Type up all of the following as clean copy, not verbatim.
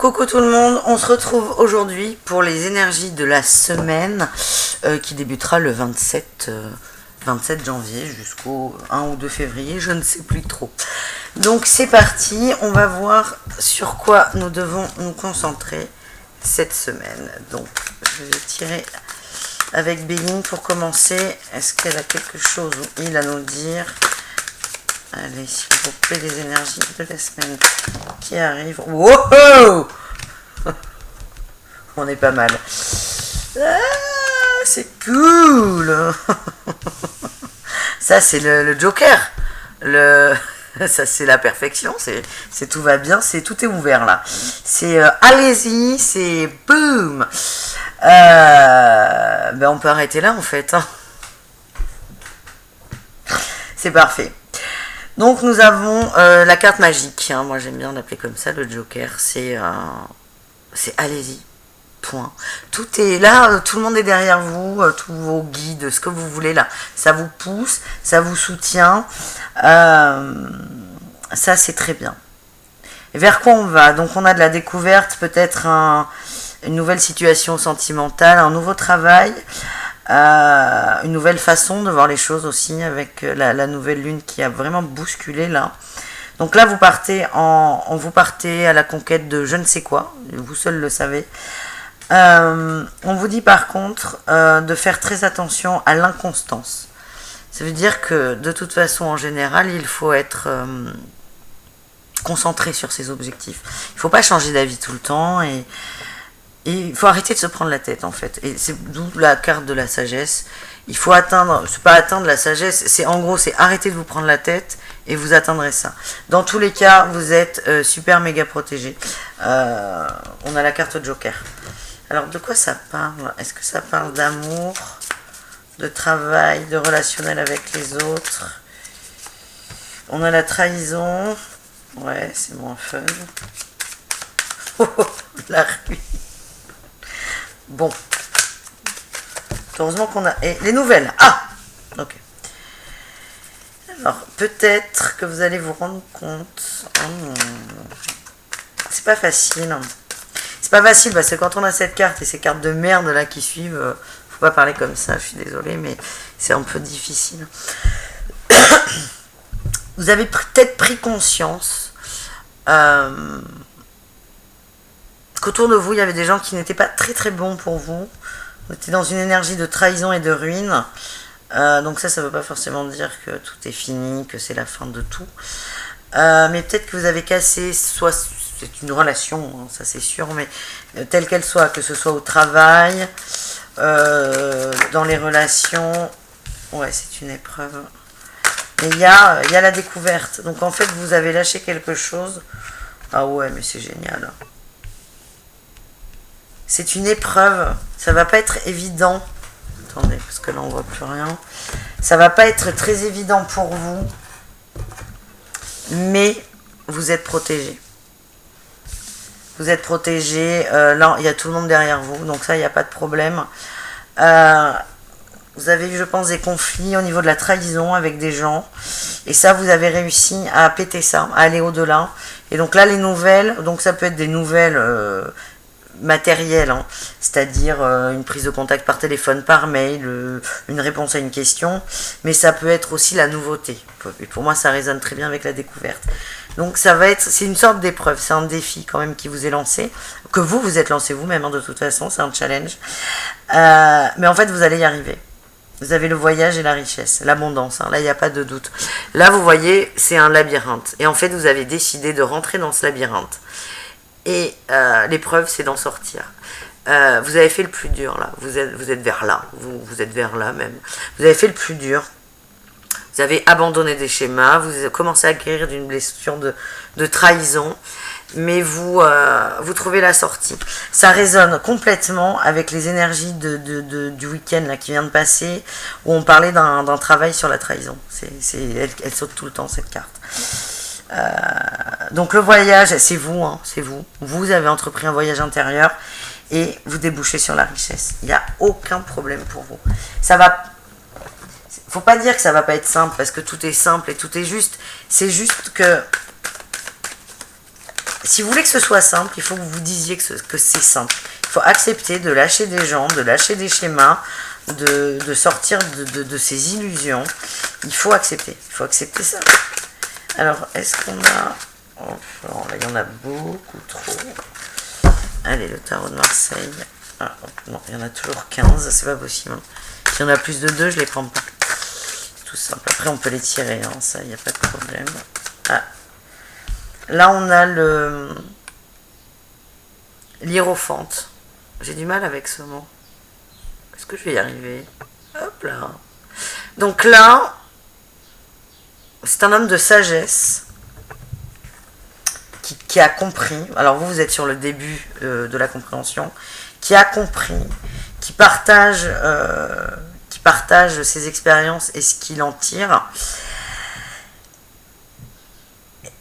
Coucou tout le monde, on se retrouve aujourd'hui pour les énergies de la semaine qui débutera le 27 janvier jusqu'au 1 ou 2 février, je ne sais plus trop. Donc c'est parti, on va voir sur quoi nous devons nous concentrer cette semaine. Donc je vais tirer avec Béline pour commencer. Est-ce qu'elle a quelque chose ou il à nous dire? Allez, s'il vous plaît, les énergies de la semaine qui arrivent. Wow! On est pas mal. Ah, c'est cool! Ça, c'est le Joker. Ça, c'est la perfection. C'est tout va bien. Tout est ouvert là. C'est allez-y, c'est boum! Ben, on peut arrêter là en fait. Hein. C'est parfait. Donc nous avons la carte magique, hein, moi j'aime bien l'appeler comme ça, le Joker, c'est allez-y, point. Tout est là, tout le monde est derrière vous, tous vos guides, ce que vous voulez là, ça vous pousse, ça vous soutient, ça c'est très bien. Et vers quoi on va? Donc on a de la découverte, peut-être une nouvelle situation sentimentale, un nouveau travail, une nouvelle façon de voir les choses aussi avec la nouvelle lune qui a vraiment bousculé là. Donc là vous partez vous partez à la conquête de je ne sais quoi, vous seul le savez. On vous dit par contre de faire très attention à l'inconstance. Ça veut dire que de toute façon en général il faut être concentré sur ses objectifs. Il ne faut pas changer d'avis tout le temps et il faut arrêter de se prendre la tête en fait. Et c'est d'où la carte de la sagesse. Il faut atteindre, c'est pas atteindre la sagesse, c'est en gros c'est arrêter de vous prendre la tête et vous atteindrez ça. Dans tous les cas, vous êtes super méga protégé. On a la carte Joker. Alors de quoi ça parle? Est-ce que ça parle d'amour, de travail, de relationnel avec les autres? On a la trahison. Ouais, c'est moins fun. Oh, la ruine. Bon. Heureusement qu'on a... Et les nouvelles. Ah! Ok. Alors, peut-être que vous allez vous rendre compte... C'est pas facile. C'est pas facile parce que quand on a cette carte et ces cartes de merde là qui suivent, faut pas parler comme ça, je suis désolée, mais c'est un peu difficile. Vous avez peut-être pris conscience qu'autour de vous, il y avait des gens qui n'étaient pas très très bons pour vous. Vous étiez dans une énergie de trahison et de ruine. Donc ça ne veut pas forcément dire que tout est fini, que c'est la fin de tout. Mais peut-être que vous avez cassé, soit c'est une relation, hein, ça c'est sûr, mais telle qu'elle soit, que ce soit au travail, dans les relations. Ouais, c'est une épreuve. Mais il y a la découverte. Donc en fait, vous avez lâché quelque chose. Ah ouais, mais c'est génial. C'est une épreuve, ça va pas être évident. Attendez, parce que là on voit plus rien. Ça va pas être très évident pour vous, mais vous êtes protégé. Vous êtes protégé. Là, il y a tout le monde derrière vous, donc ça, il n'y a pas de problème. Vous avez eu, je pense, des conflits au niveau de la trahison avec des gens. Et ça, vous avez réussi à péter ça, à aller au-delà. Et donc là, les nouvelles, donc ça peut être des nouvelles... matériel, hein. C'est-à-dire une prise de contact par téléphone, par mail, une réponse à une question, mais ça peut être aussi la nouveauté. Et pour moi, ça résonne très bien avec la découverte. Donc ça va être, c'est une sorte d'épreuve, c'est un défi quand même qui vous est lancé, que vous êtes lancé vous-même, hein, de toute façon, c'est un challenge. Mais en fait, vous allez y arriver. Vous avez le voyage et la richesse, l'abondance, hein. Là, il n'y a pas de doute. Là, vous voyez, c'est un labyrinthe. Et en fait, vous avez décidé de rentrer dans ce labyrinthe. Et l'épreuve, c'est d'en sortir. Vous avez fait le plus dur, là. Vous êtes vers là. Vous êtes vers là, même. Vous avez fait le plus dur. Vous avez abandonné des schémas. Vous avez commencé à guérir d'une blessure de trahison. Mais vous trouvez la sortie. Ça résonne complètement avec les énergies du week-end là, qui vient de passer, où on parlait d'un travail sur la trahison. Elle saute tout le temps, cette carte. Donc le voyage, c'est vous, hein, c'est vous. Vous avez entrepris un voyage intérieur et vous débouchez sur la richesse. Il n'y a aucun problème pour vous. Ça va. Faut pas dire que ça va pas être simple parce que tout est simple et tout est juste. C'est juste que si vous voulez que ce soit simple, il faut que vous disiez que c'est simple. Il faut accepter de lâcher des gens, de lâcher des schémas, de sortir de ces illusions. Il faut accepter ça. Alors, est-ce qu'on a... Oh, là, il y en a beaucoup trop. Allez, le tarot de Marseille. Ah, non, il y en a toujours 15, c'est pas possible. S'il y en a plus de 2, je les prends pas. Tout simple. Après, on peut les tirer, hein, ça, il n'y a pas de problème. Ah. Là, on a l'hiérophante. J'ai du mal avec ce mot. Est-ce que je vais y arriver? Hop là. Donc là, c'est un homme de sagesse qui a compris. Alors vous êtes sur le début de la compréhension. Qui a compris, qui partage ses expériences et ce qu'il en tire.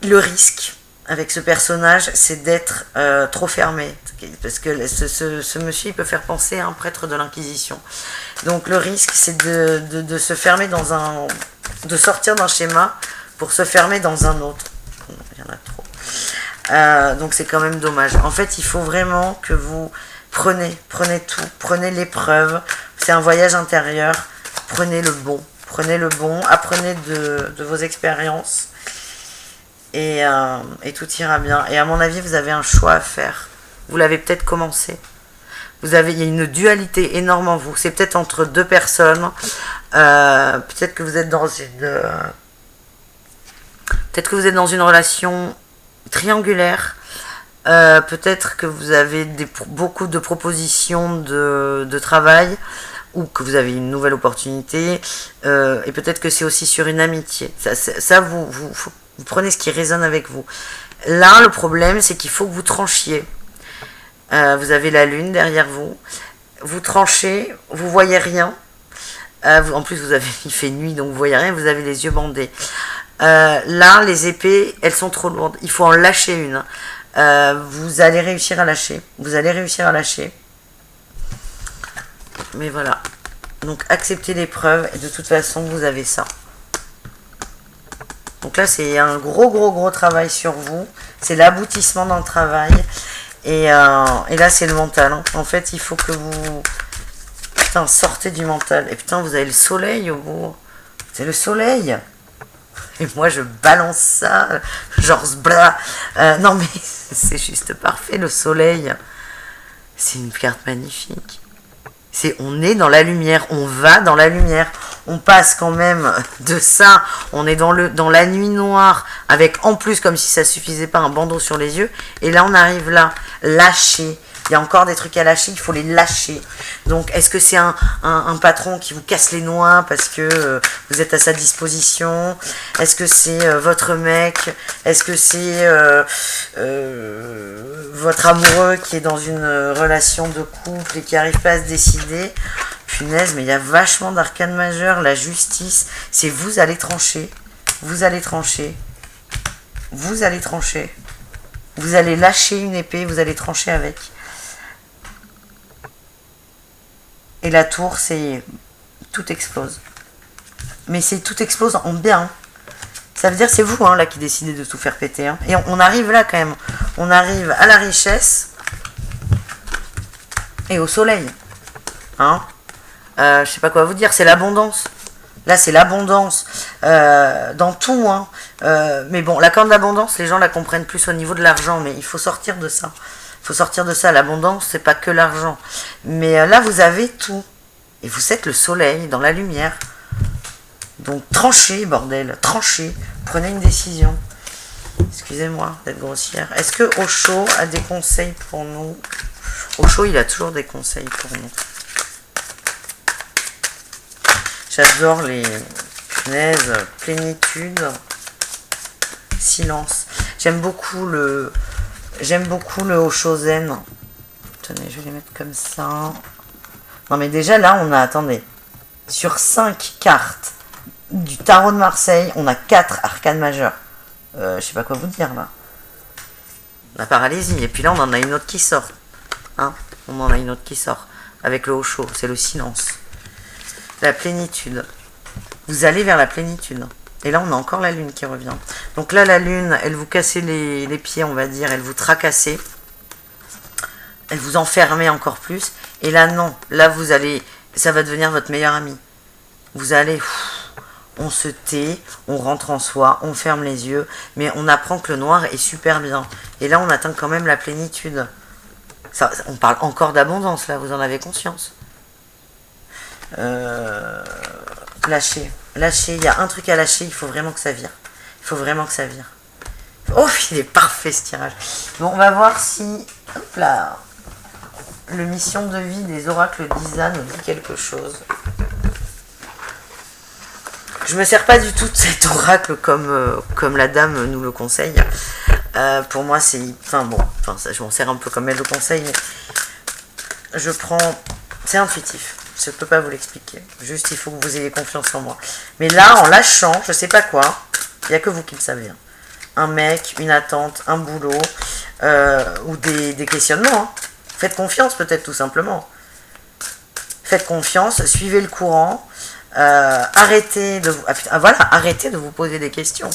Le risque avec ce personnage, c'est d'être trop fermé. Parce que ce monsieur, il peut faire penser à un prêtre de l'Inquisition. Donc le risque, c'est de se fermer de sortir d'un schéma pour se fermer dans un autre. Il y en a trop. Donc c'est quand même dommage. En fait, il faut vraiment que vous prenez tout, prenez l'épreuve. C'est un voyage intérieur. Prenez le bon, apprenez de vos expériences. Et tout ira bien. Et à mon avis, vous avez un choix à faire. Vous l'avez peut-être commencé. Il y a une dualité énorme en vous. C'est peut-être entre deux personnes. Peut-être que vous êtes dans une relation triangulaire. Peut-être que vous avez beaucoup de propositions de travail ou que vous avez une nouvelle opportunité. Et peut-être que c'est aussi sur une amitié. Ça vous prenez ce qui résonne avec vous. Là, le problème, c'est qu'il faut que vous tranchiez. Vous avez la lune derrière vous. Vous tranchez, vous voyez rien. En plus, il fait nuit, donc vous voyez rien. Vous avez les yeux bandés. Là, les épées, elles sont trop lourdes. Il faut en lâcher une. Vous allez réussir à lâcher. Mais voilà. Donc, acceptez l'épreuve. Et de toute façon, vous avez ça. Donc là, c'est un gros travail sur vous. C'est l'aboutissement d'un travail. Et là, c'est le mental. Hein. En fait, il faut que vous... Putain, sortez du mental. Et putain, vous avez le soleil au bout. C'est le soleil. Et moi, je balance ça. Genre, blah. Non, mais c'est juste parfait, le soleil. C'est une carte magnifique. On est dans la lumière, on va dans la lumière, on passe quand même de ça, on est dans la nuit noire, avec en plus, comme si ça suffisait pas, un bandeau sur les yeux, et là on arrive là, lâcher, il y a encore des trucs à lâcher, il faut les lâcher. Donc est-ce que c'est un patron qui vous casse les noix parce que vous êtes à sa disposition? Est-ce que c'est votre mec? Est-ce que c'est votre amoureux qui est dans une relation de couple et qui n'arrive pas à se décider? Punaise, mais il y a vachement d'arcanes majeures. La justice, c'est vous allez trancher. Vous allez lâcher une épée, vous allez trancher avec. Et la tour, c'est... Tout explose. Mais tout explose en bien. Ça veut dire c'est vous là qui décidez de tout faire péter. Hein. Et on arrive là quand même. On arrive à la richesse et au soleil. Hein. Je sais pas quoi vous dire. C'est l'abondance. Là, c'est l'abondance dans tout. Hein. Mais bon, la corde d'abondance, les gens la comprennent plus au niveau de l'argent. Mais il faut sortir de ça. L'abondance, c'est pas que l'argent. Mais là, vous avez tout. Et vous êtes le soleil dans la lumière. Donc, tranchez, bordel. Tranchez. Prenez une décision. Excusez-moi d'être grossière. Est-ce que Osho a des conseils pour nous? Osho, il a toujours des conseils pour nous. J'adore les punaises. Plénitude. Silence. J'aime beaucoup le Osho Zen. Tenez, je vais les mettre comme ça. Non, mais déjà, là, on a... Attendez. Sur 5 cartes du tarot de Marseille, on a 4 arcanes majeures. Je sais pas quoi vous dire, là. La paralysie. Et puis là, on en a une autre qui sort. Hein, on en a une autre qui sort. Avec le Osho. C'est le silence. La plénitude. Vous allez vers la plénitude. Et là, on a encore la lune qui revient. Donc là, la lune, elle vous cassait les pieds, on va dire. Elle vous tracassait. Elle vous enfermait encore plus. Et là, non. Là, vous allez... Ça va devenir votre meilleur ami. Vous allez... On se tait, on rentre en soi, on ferme les yeux. Mais on apprend que le noir est super bien. Et là, on atteint quand même la plénitude. Ça, on parle encore d'abondance, là. Vous en avez conscience. Lâcher. Lâcher, il y a un truc à lâcher, il faut vraiment que ça vire. Il faut vraiment que ça vire. Oh, il est parfait ce tirage. Bon, on va voir si... Hop là. Le mission de vie des oracles d'Isa nous dit quelque chose. Je me sers pas du tout de cet oracle comme la dame nous le conseille. Pour moi, c'est... Enfin bon, je m'en sers un peu comme elle le conseille. Mais je prends... C'est intuitif. Je ne peux pas vous l'expliquer. Juste, il faut que vous ayez confiance en moi. Mais là, en lâchant, je sais pas quoi, il n'y a que vous qui le savez. Hein. Un mec, une attente, un boulot, ou des questionnements. Hein. Faites confiance, peut-être, tout simplement. Faites confiance, suivez le courant. Arrêtez de vous... arrêtez de vous poser des questions.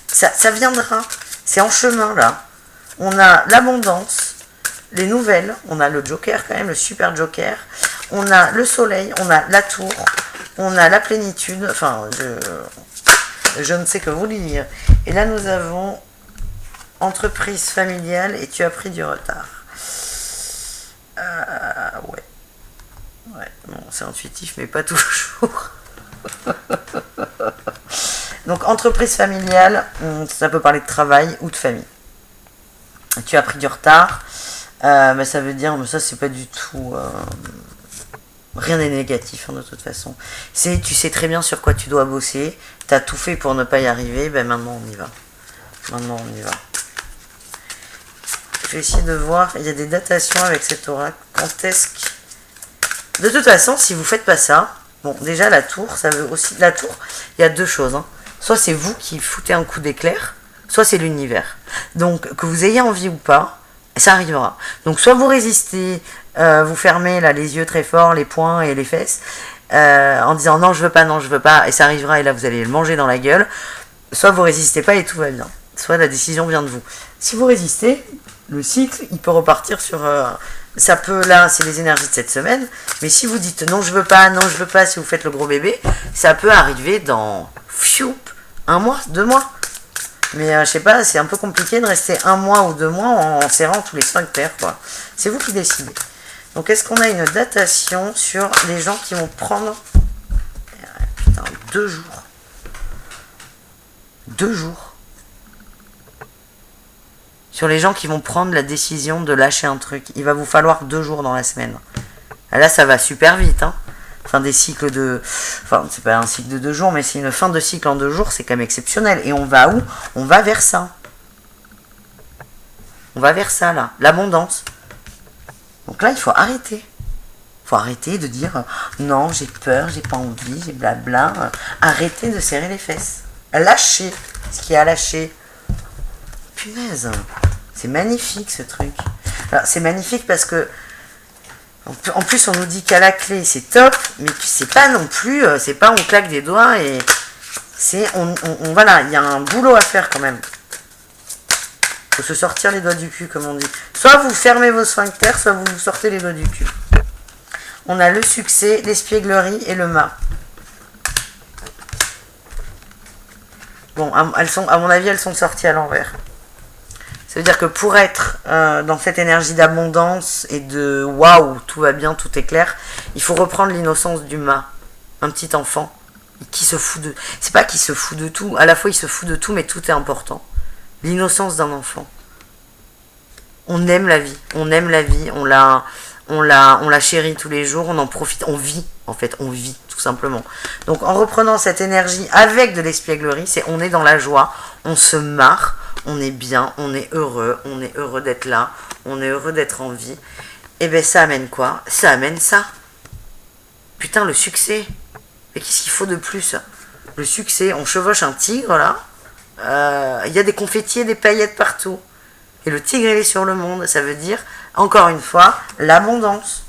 Ça viendra. C'est en chemin, là. On a l'abondance, les nouvelles. On a le Joker, quand même, le super Joker. On a le soleil, on a la tour, on a la plénitude, enfin, je ne sais que vous lire. Et là, nous avons entreprise familiale et tu as pris du retard. Ouais, bon, c'est intuitif, mais pas toujours. Donc, entreprise familiale, ça peut parler de travail ou de famille. Tu as pris du retard, mais ça veut dire, mais ça, c'est pas du tout... Rien n'est négatif, hein, de toute façon. Tu sais très bien sur quoi tu dois bosser. Tu as tout fait pour ne pas y arriver. Ben maintenant, on y va. Maintenant, on y va. Je vais essayer de voir. Il y a des datations avec cet oracle. Quand est-ce que... De toute façon, si vous faites pas ça... Bon, déjà, la tour, ça veut aussi... La tour, il y a deux choses. Hein. Soit c'est vous qui foutez un coup d'éclair, soit c'est l'univers. Donc, que vous ayez envie ou pas, ça arrivera. Donc, soit vous résistez... vous fermez là les yeux très fort, les poings et les fesses, en disant non je veux pas, et ça arrivera et là vous allez le manger dans la gueule. Soit vous résistez pas et tout va bien. Soit la décision vient de vous. Si vous résistez, le cycle il peut repartir sur... ça peut, là c'est les énergies de cette semaine, mais si vous dites non je veux pas, si vous faites le gros bébé, ça peut arriver dans un mois, 2 mois. Mais je sais pas, c'est un peu compliqué de rester 1 mois ou 2 mois en serrant tous les sphincters, quoi. C'est vous qui décidez. Donc, est-ce qu'on a une datation sur les gens qui vont prendre... Putain, 2 jours. 2 jours. Sur les gens qui vont prendre la décision de lâcher un truc. Il va vous falloir 2 jours dans la semaine. Là, ça va super vite, hein. Enfin, des cycles de... Enfin, c'est pas un cycle de 2 jours, mais c'est une fin de cycle en 2 jours, c'est quand même exceptionnel. Et on va où? On va vers ça. On va vers ça, là. L'abondance. Donc là, il faut arrêter. Il faut arrêter de dire non, j'ai peur, j'ai pas envie, j'ai blabla. Arrêtez de serrer les fesses. Lâchez ce qu'il y a à lâcher. Punaise, c'est magnifique ce truc. Alors, c'est magnifique parce que en plus on nous dit qu'à la clé c'est top, mais c'est pas non plus, c'est pas on claque des doigts et c'est voilà, il y a un boulot à faire quand même. Faut se sortir les doigts du cul, comme on dit. Soit vous fermez vos sphincters, soit vous vous sortez les doigts du cul. On a le succès, l'espièglerie et le mât. Bon, elles sont, à mon avis, elles sont sorties à l'envers. Ça veut dire que pour être dans cette énergie d'abondance et de waouh, tout va bien, tout est clair, il faut reprendre l'innocence du mât. Un petit enfant qui se fout de... C'est pas qu'il se fout de tout, à la fois il se fout de tout, mais tout est important. L'innocence d'un enfant. On aime la vie, on la chérit tous les jours, on en profite, on vit, en fait, on vit, tout simplement. Donc, en reprenant cette énergie avec de l'espièglerie, on est dans la joie, on se marre, on est bien, on est heureux d'être là, on est heureux d'être en vie. Et bien, ça amène quoi? Ça amène ça. Putain, le succès. Mais qu'est-ce qu'il faut de plus? Le succès, on chevauche un tigre, là. Il y a des confettis, des paillettes partout. Et le tigre, il est sur le monde. Ça veut dire, encore une fois, l'abondance.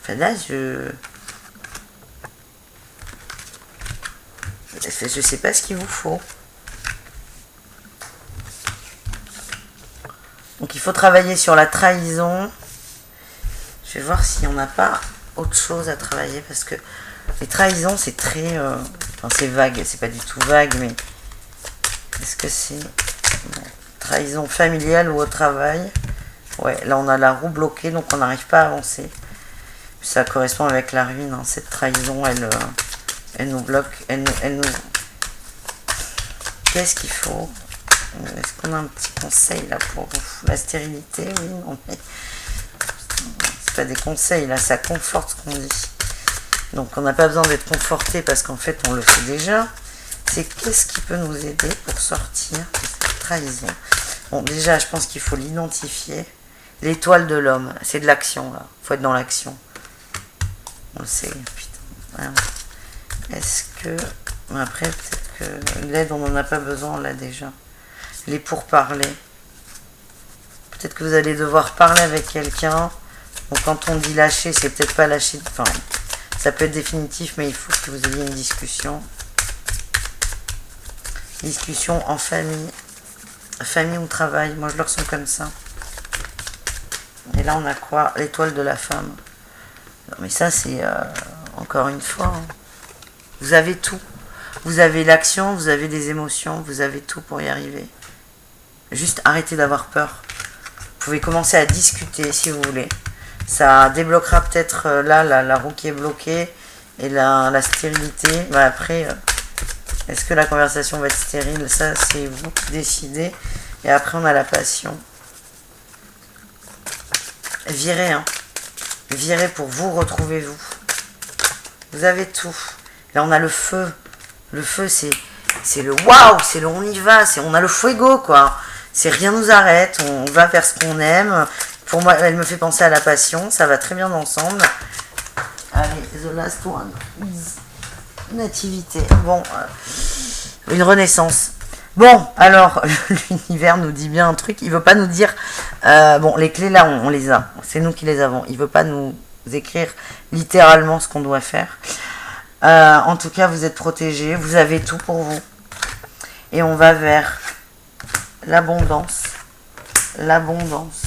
Enfin là, Je sais pas ce qu'il vous faut. Donc il faut travailler sur la trahison. Je vais voir si on n'a pas autre chose à travailler, parce que les trahisons c'est très... enfin c'est vague, c'est pas du tout vague, mais est-ce que c'est... Bon, trahison familiale ou au travail? Ouais, là on a la roue bloquée, donc on n'arrive pas à avancer. Ça correspond avec la ruine, hein. Cette trahison, elle nous bloque, elle nous... Qu'est-ce qu'il faut? Est-ce qu'on a un petit conseil là pour vous? La stérilité? Oui, non mais... C'est pas des conseils, là, ça conforte ce qu'on dit. Donc on n'a pas besoin d'être conforté, parce qu'en fait on le fait déjà. C'est qu'est-ce qui peut nous aider pour sortir de cette trahison? Bon, déjà je pense qu'il faut l'identifier. L'étoile de l'homme, c'est de l'action là. Il faut être dans l'action. On le sait, putain. Voilà. Est-ce que... Après, peut-être que l'aide, on n'en a pas besoin, on l'a déjà. Les pourparlers. Peut-être que vous allez devoir parler avec quelqu'un. Donc quand on dit lâcher, c'est peut-être pas lâcher... Enfin, ça peut être définitif, mais il faut que vous ayez une discussion. Discussion en famille. Famille ou travail. Moi, je le ressens comme ça. Et là, on a quoi? L'étoile de la femme. Non, mais ça, c'est... encore une fois... Hein. Vous avez tout. Vous avez l'action, vous avez des émotions, vous avez tout pour y arriver. Juste arrêtez d'avoir peur. Vous pouvez commencer à discuter si vous voulez. Ça débloquera peut-être là la roue qui est bloquée et la stérilité. Bah, après, est-ce que la conversation va être stérile? Ça, c'est vous qui décidez. Et après, on a la passion. Virez, hein. Virez pour vous retrouver vous. Vous avez tout. Là, on a le feu. Le feu, c'est le waouh, c'est le on y va, on a le fuego, quoi. C'est rien nous arrête, on va vers ce qu'on aime. Pour moi, elle me fait penser à la passion, ça va très bien ensemble. Allez, the last one is nativité. Bon, une renaissance. Bon, alors, l'univers nous dit bien un truc, il veut pas nous dire... bon, les clés, là, on les a. C'est nous qui les avons. Il veut pas nous écrire littéralement ce qu'on doit faire. En tout cas, vous êtes protégés, vous avez tout pour vous. Et on va vers l'abondance, l'abondance,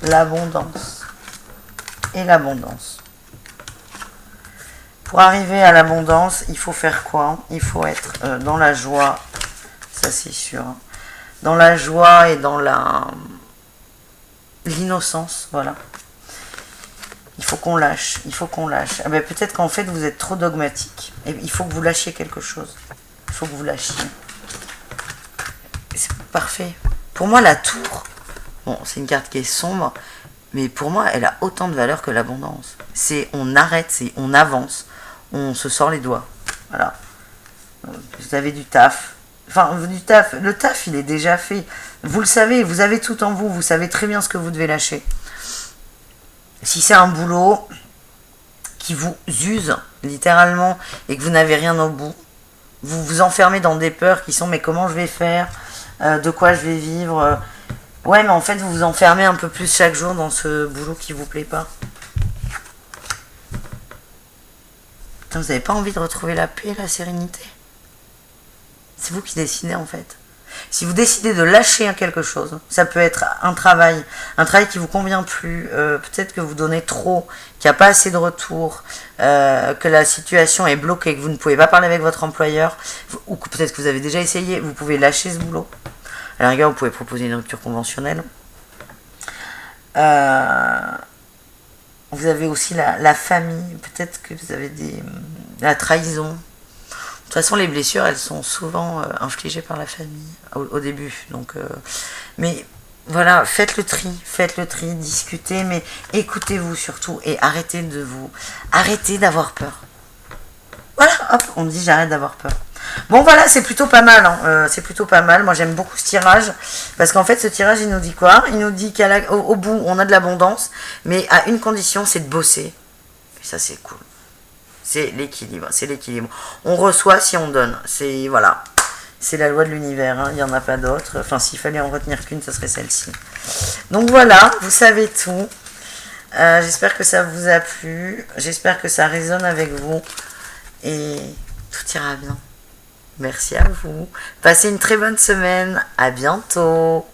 l'abondance et l'abondance. Pour arriver à l'abondance, il faut faire quoi? Il faut être dans la joie, ça c'est sûr. Dans la joie et dans l'innocence, voilà. Il faut qu'on lâche, il faut qu'on lâche. Ah ben, peut-être qu'en fait vous êtes trop dogmatique. Et il faut que vous lâchiez quelque chose. Il faut que vous lâchiez. C'est parfait. Pour moi, la tour, bon, c'est une carte qui est sombre, mais pour moi, elle a autant de valeur que l'abondance. C'est on arrête, c'est on avance, on se sort les doigts. Voilà. Vous avez du taf. Enfin, du taf. Le taf, il est déjà fait. Vous le savez, vous avez tout en vous. Vous savez très bien ce que vous devez lâcher. Si c'est un boulot qui vous use littéralement et que vous n'avez rien au bout, vous vous enfermez dans des peurs qui sont mais comment je vais faire, de quoi je vais vivre. Ouais, mais en fait vous vous enfermez un peu plus chaque jour dans ce boulot qui vous plaît pas. Putain, vous n'avez pas envie de retrouver la paix, la sérénité? C'est vous qui décidez en fait. Si vous décidez de lâcher quelque chose, ça peut être un travail qui vous convient plus, peut-être que vous donnez trop, qu'il n'y a pas assez de retour, que la situation est bloquée, que vous ne pouvez pas parler avec votre employeur, ou que peut-être que vous avez déjà essayé, vous pouvez lâcher ce boulot. À la rigueur, vous pouvez proposer une rupture conventionnelle. Vous avez aussi la famille, peut-être que vous avez la trahison. De toute façon, les blessures, elles sont souvent infligées par la famille au début. Donc, mais voilà, faites le tri, discutez, mais écoutez-vous surtout et arrêtez d'avoir peur. Voilà, hop, on dit j'arrête d'avoir peur. Bon, voilà, c'est plutôt pas mal. Hein. C'est plutôt pas mal. Moi, j'aime beaucoup ce tirage parce qu'en fait, ce tirage, il nous dit quoi? Il nous dit qu'au bout, on a de l'abondance, mais à une condition, c'est de bosser. Et ça, c'est cool. C'est l'équilibre, On reçoit si on donne. C'est voilà, c'est la loi de l'univers. Hein. Il n'y en a pas d'autre. Enfin, s'il fallait en retenir qu'une, ce serait celle-ci. Donc voilà, vous savez tout. J'espère que ça vous a plu. J'espère que ça résonne avec vous et tout ira bien. Merci à vous. Passez une très bonne semaine. À bientôt.